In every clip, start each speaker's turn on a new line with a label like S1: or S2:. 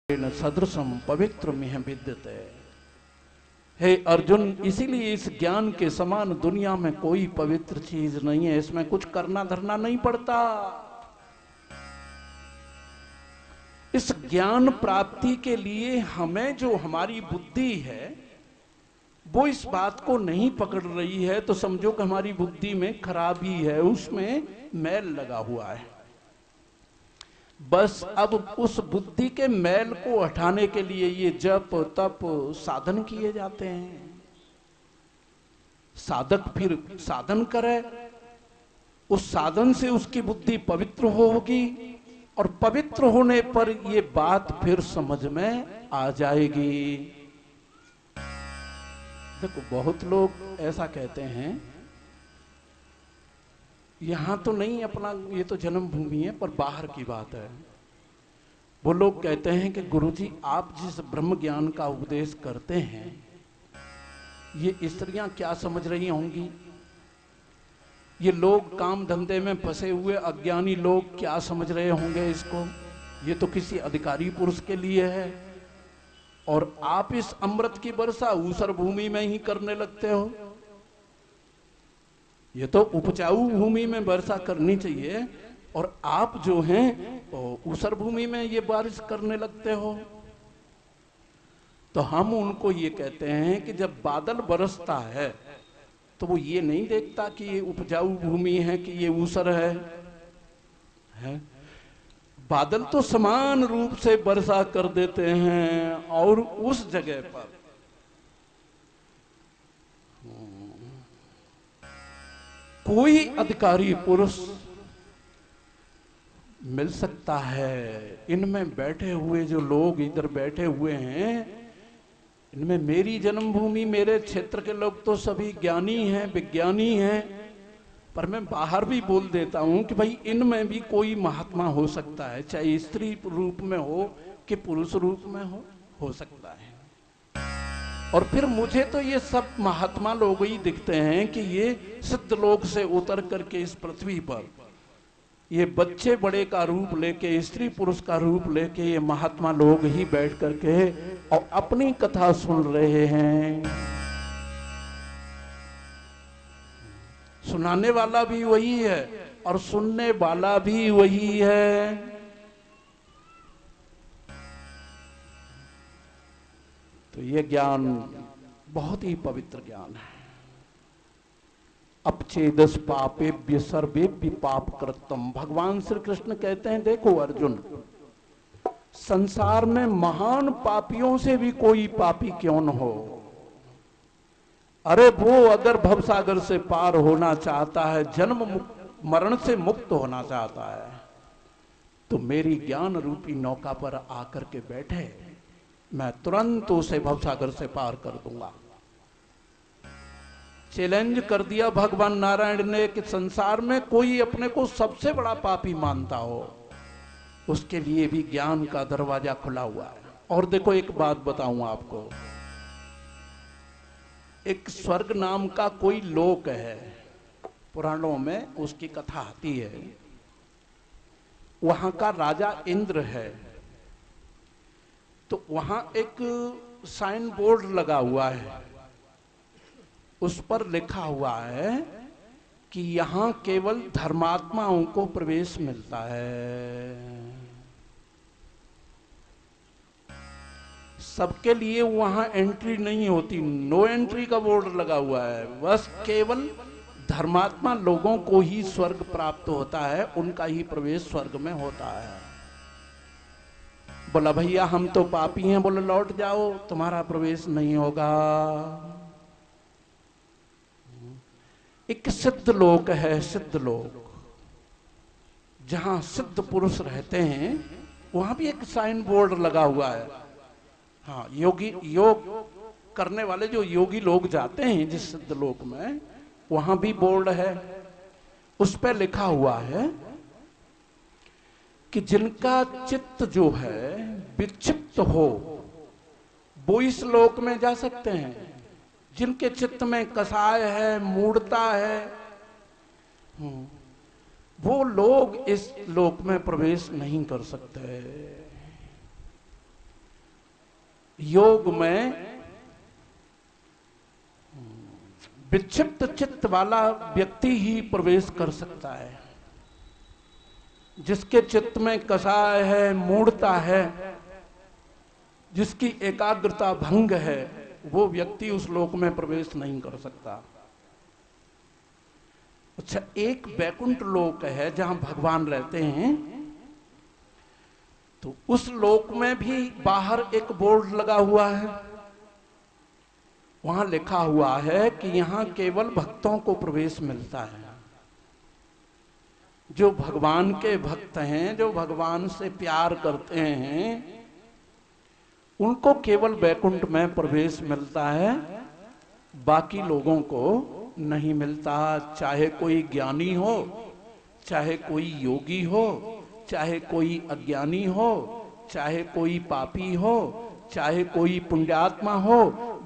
S1: न सदृशम पवित्रमिह विद्यते। हे अर्जुन, इसीलिए इस ज्ञान के समान दुनिया में कोई पवित्र चीज नहीं है। इसमें कुछ करना धरना नहीं पड़ता। इस ज्ञान प्राप्ति के लिए हमें जो हमारी बुद्धि है वो इस बात को नहीं पकड़ रही है तो समझो कि हमारी बुद्धि में खराबी है, उसमें मैल लगा हुआ है। बस अब उस बुद्धि के मैल को हटाने के लिए ये जप तप साधन किए जाते हैं। साधक फिर साधन करे, उस साधन से उसकी बुद्धि पवित्र होगी और पवित्र होने पर ये बात फिर समझ में आ जाएगी। देखो, बहुत लोग ऐसा कहते हैं, यहां तो नहीं अपना, ये तो जन्मभूमि है, पर बाहर की बात है। वो लोग कहते हैं कि गुरुजी आप जिस ब्रह्म ज्ञान का उपदेश करते हैं ये स्त्रियां क्या समझ रही होंगी, ये लोग काम धंधे में फंसे हुए अज्ञानी लोग क्या समझ रहे होंगे इसको, ये तो किसी अधिकारी पुरुष के लिए है और आप इस अमृत की वर्षा ऊसर भूमि में ही करने लगते हो। ये तो उपजाऊ भूमि में वर्षा करनी चाहिए और आप जो हैं ऊसर भूमि में ये बारिश करने लगते हो। तो हम उनको ये कहते हैं कि जब बादल बरसता है तो वो ये नहीं देखता कि ये उपजाऊ भूमि है कि ये ऊसर है? बादल तो समान रूप से वर्षा कर देते हैं और उस जगह पर कोई अधिकारी पुरुष मिल सकता है। इनमें बैठे हुए जो लोग इधर बैठे हुए हैं, इनमें मेरी जन्मभूमि मेरे क्षेत्र के लोग तो सभी ज्ञानी हैं, विज्ञानी हैं, पर मैं बाहर भी बोल देता हूं कि भाई इनमें भी कोई महात्मा हो सकता है, चाहे स्त्री रूप में हो कि पुरुष रूप में हो सकता है। और फिर मुझे तो ये सब महात्मा लोग ही दिखते हैं कि ये सिद्ध लोक से उतर करके इस पृथ्वी पर ये बच्चे बड़े का रूप लेके, स्त्री पुरुष का रूप लेके ये महात्मा लोग ही बैठ करके और अपनी कथा सुन रहे हैं। सुनाने वाला भी वही है और सुनने वाला भी वही है। तो ये ज्ञान बहुत ही पवित्र ज्ञान है। अपचेदस पापेभ्य सर्वेभ्य पाप कृतम। भगवान श्री कृष्ण कहते हैं, देखो अर्जुन, संसार में महान पापियों से भी कोई पापी क्यों न हो, अरे वो अगर भवसागर से पार होना चाहता है, जन्म मरण से मुक्त होना चाहता है, तो मेरी ज्ञान रूपी नौका पर आकर के बैठे, मैं तुरंत उसे भवसागर से पार कर दूंगा। चैलेंज कर दिया भगवान नारायण ने कि संसार में कोई अपने को सबसे बड़ा पापी मानता हो, उसके लिए भी ज्ञान का दरवाजा खुला हुआ है। और देखो, एक बात बताऊं आपको, एक स्वर्ग नाम का कोई लोक है, पुराणों में उसकी कथा आती है। वहां का राजा इंद्र है, तो वहां एक साइन बोर्ड लगा हुआ है, उस पर लिखा हुआ है कि यहां केवल धर्मात्माओं को प्रवेश मिलता है, सबके लिए वहां एंट्री नहीं होती। नो एंट्री का बोर्ड लगा हुआ है, बस केवल धर्मात्मा लोगों को ही स्वर्ग प्राप्त होता है, उनका ही प्रवेश स्वर्ग में होता है। बोला भैया हम तो पापी हैं, बोले लौट जाओ, तुम्हारा प्रवेश नहीं होगा। एक सिद्ध लोक है, सिद्ध लोक, जहां सिद्ध पुरुष रहते हैं, वहां भी एक साइन बोर्ड लगा हुआ है। हाँ, योग करने वाले जो योगी लोग जाते हैं जिस सिद्ध लोक में, वहां भी बोर्ड है, उस पर लिखा हुआ है कि जिनका चित्त जो है विक्षिप्त हो वो इस लोक में जा सकते हैं, जिनके चित्त में कसाय है, मूढ़ता है, वो लोग इस लोक में प्रवेश नहीं कर सकते। योग में विक्षिप्त चित्त वाला व्यक्ति ही प्रवेश कर सकता है। जिसके चित्त में कसाय है, मूढ़ता है, जिसकी एकाग्रता भंग है, वो व्यक्ति उस लोक में प्रवेश नहीं कर सकता। अच्छा, एक वैकुंठ लोक है जहां भगवान रहते हैं, तो उस लोक में भी बाहर एक बोर्ड लगा हुआ है। वहां लिखा हुआ है कि यहां केवल भक्तों को प्रवेश मिलता है। जो भगवान के भक्त हैं, जो भगवान से प्यार करते हैं, उनको केवल वैकुंठ में प्रवेश मिलता है, बाकी लोगों को नहीं मिलता। चाहे कोई ज्ञानी हो, चाहे कोई योगी हो, चाहे कोई अज्ञानी हो, चाहे कोई पापी हो, चाहे कोई पुण्यात्मा हो,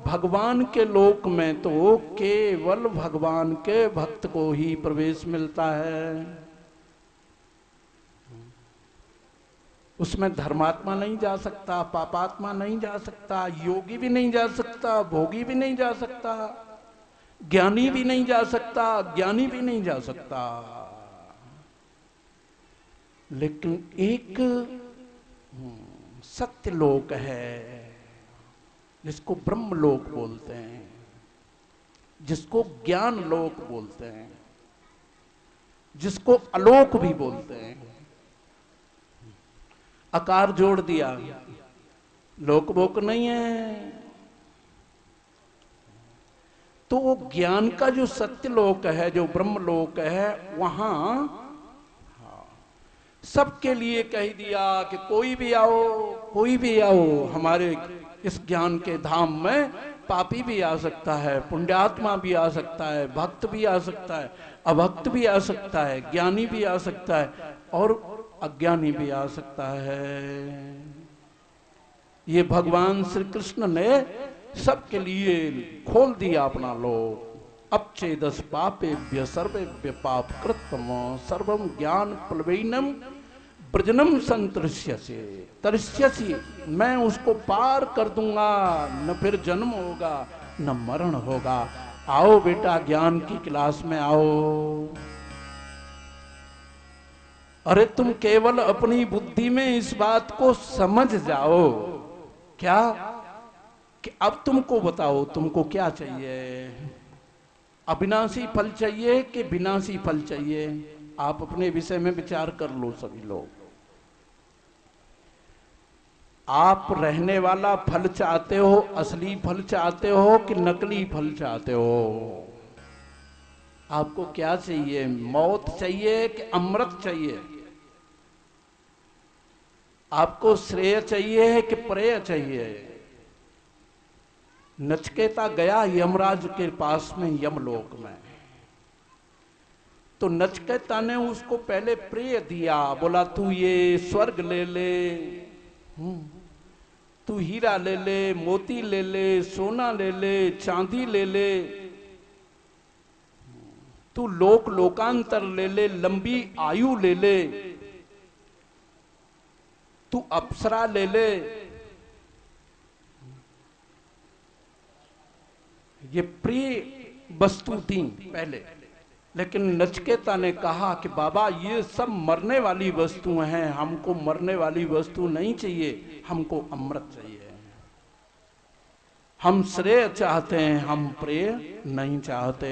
S1: भगवान के लोक में तो केवल भगवान के भक्त को ही प्रवेश मिलता है। उसमें धर्मात्मा नहीं जा सकता, पापात्मा नहीं जा सकता, योगी भी नहीं जा सकता, भोगी भी नहीं जा सकता, ज्ञानी भी नहीं जा सकता, ज्ञानी भी नहीं जा सकता। लेकिन एक सत्य लोक है जिसको ब्रह्म लोक बोलते हैं, जिसको ज्ञान लोक बोलते हैं, जिसको अलोक भी बोलते हैं। आकार जोड़ दिया, लोक वोक नहीं है। तो वो ज्ञान का जो सत्य लोक है, जो ब्रह्म लोक है, वहां सबके लिए कह दिया कि कोई भी आओ, कोई भी आओ हमारे इस ज्ञान के धाम में। पापी भी आ सकता है, पुण्यात्मा भी आ सकता है, भक्त भी आ सकता है, अभक्त भी आ सकता है, ज्ञानी भी आ सकता है और अज्ञानी भी आ सकता है। ये भगवान श्री कृष्ण ने सबके लिए खोल दिया अपना लोक। अपचेदस पापेभ्य सर्वेभ्य पाप कृतम सर्वम ज्ञान प्लवैनम ब्रजनम संतरिष्यसि तरिष्यसि। मैं उसको पार कर दूंगा, न फिर जन्म होगा न मरण होगा। आओ बेटा, ज्ञान की क्लास में आओ। अरे तुम केवल अपनी बुद्धि में इस बात को समझ जाओ। क्या कि अब तुमको बताओ तुमको क्या चाहिए। अविनाशी फल चाहिए कि विनाशी फल चाहिए? आप अपने विषय में विचार कर लो सभी लोग। आप रहने वाला फल चाहते हो, असली फल चाहते हो कि नकली फल चाहते हो? आपको क्या चाहिए? मौत चाहिए कि अमृत चाहिए? आपको श्रेय चाहिए कि प्रेय चाहिए? नचकेता गया यमराज के पास में, यमलोक में। तो नचकेता ने उसको पहले प्रेय दिया, बोला तू ये स्वर्ग ले ले, तू हीरा ले ले, मोती ले ले, सोना ले ले, चांदी ले ले, तू लोक लोकांतर ले ले, लंबी आयु ले ले, तू अप्सरा ले ले। ये प्रिय वस्तु थी पहले। लेकिन नचकेता ने कहा कि बाबा ये सब मरने वाली वस्तुएं हैं, हमको मरने वाली वस्तु नहीं चाहिए, हमको अमृत चाहिए। हम श्रेय चाहते हैं, हम प्रेय नहीं चाहते।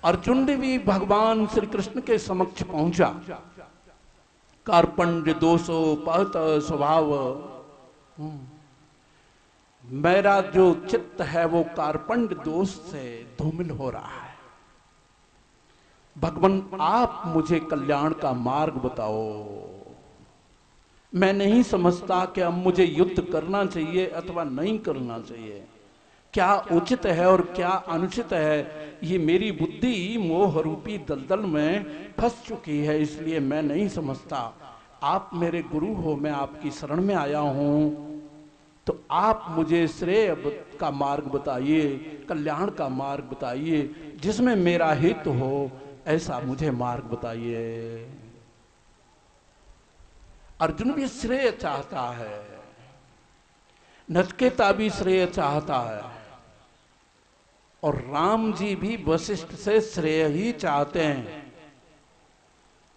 S1: अर्जुन भी भगवान श्री कृष्ण के समक्ष पहुंचा। कार्पण्य दोषो पहत स्वभाव, मेरा जो चित्त है वो कार्पण्य दोष से धूमिल हो रहा है। भगवान आप मुझे कल्याण का मार्ग बताओ। मैं नहीं समझता कि अब मुझे युद्ध करना चाहिए अथवा नहीं करना चाहिए, क्या उचित है और क्या अनुचित है। ये मेरी बुद्धि मोह रूपी दलदल में फंस चुकी है, इसलिए मैं नहीं समझता। आप मेरे गुरु हो, मैं आपकी शरण में आया हूं, तो आप मुझे श्रेय का मार्ग बताइए, कल्याण का मार्ग बताइए, जिसमें मेरा हित हो, ऐसा मुझे मार्ग बताइए। अर्जुन भी श्रेय चाहता है, नचिकेता भी श्रेय चाहता है, और राम जी भी वशिष्ठ से श्रेय ही चाहते हैं।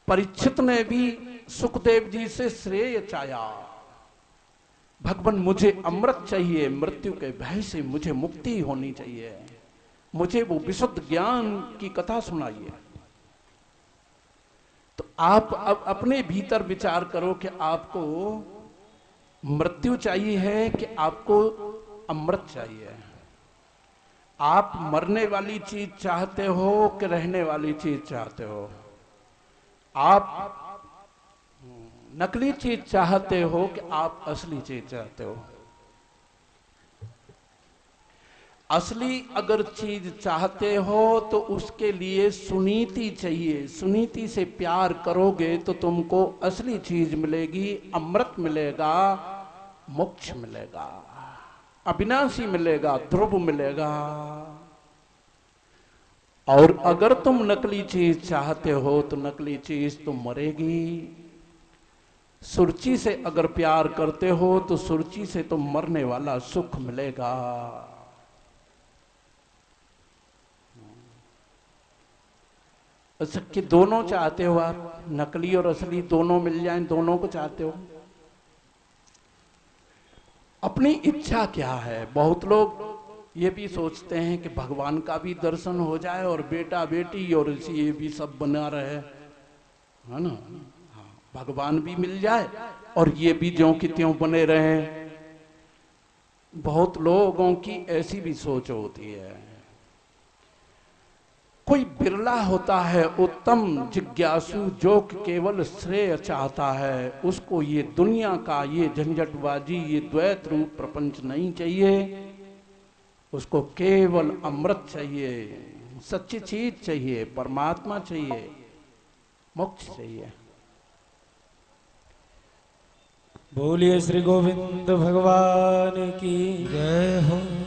S1: परीक्षित ने भी सुखदेव जी से श्रेय चाहा। भगवान मुझे अमृत चाहिए, मृत्यु के भय से मुझे मुक्ति होनी चाहिए, मुझे वो विशुद्ध ज्ञान की कथा सुनाइए। तो आप अब अपने भीतर विचार करो कि आपको मृत्यु चाहिए है कि आपको अमृत चाहिए। आप मरने वाली चीज चाहते हो कि रहने वाली चीज चाहते हो? आप नकली चीज चाहते हो कि आप असली चीज चाहते हो? असली अगर चीज चाहते हो तो उसके लिए सुनीति चाहिए। सुनीति से प्यार करोगे तो तुमको असली चीज मिलेगी, अमृत मिलेगा, मोक्ष मिलेगा, अविनाशी मिलेगा, ध्रुव मिलेगा। और अगर तुम नकली चीज चाहते हो तो नकली चीज तो मरेगी। सुरुचि से अगर प्यार करते हो तो सुरुचि से तो मरने वाला सुख मिलेगा। अच्छा, कि दोनों चाहते हो आप? नकली और असली दोनों मिल जाएं, दोनों को चाहते हो? अपनी इच्छा क्या है? बहुत लोग ये भी सोचते हैं कि भगवान का भी दर्शन हो जाए और बेटा बेटी और ये भी सब बना रहे, है ना? हाँ, भगवान भी मिल जाए और ये भी ज्यों की त्यों बने रहे। बहुत लोगों की ऐसी भी सोच होती है। कोई बिरला होता है उत्तम जिज्ञासु जो केवल श्रेय चाहता है। उसको ये दुनिया का ये झंझटबाजी, ये द्वैत रूप प्रपंच नहीं चाहिए। उसको केवल अमृत चाहिए, सच्ची चीज चाहिए, परमात्मा चाहिए, मोक्ष चाहिए।
S2: बोलिए श्री गोविंद भगवान की जय हो।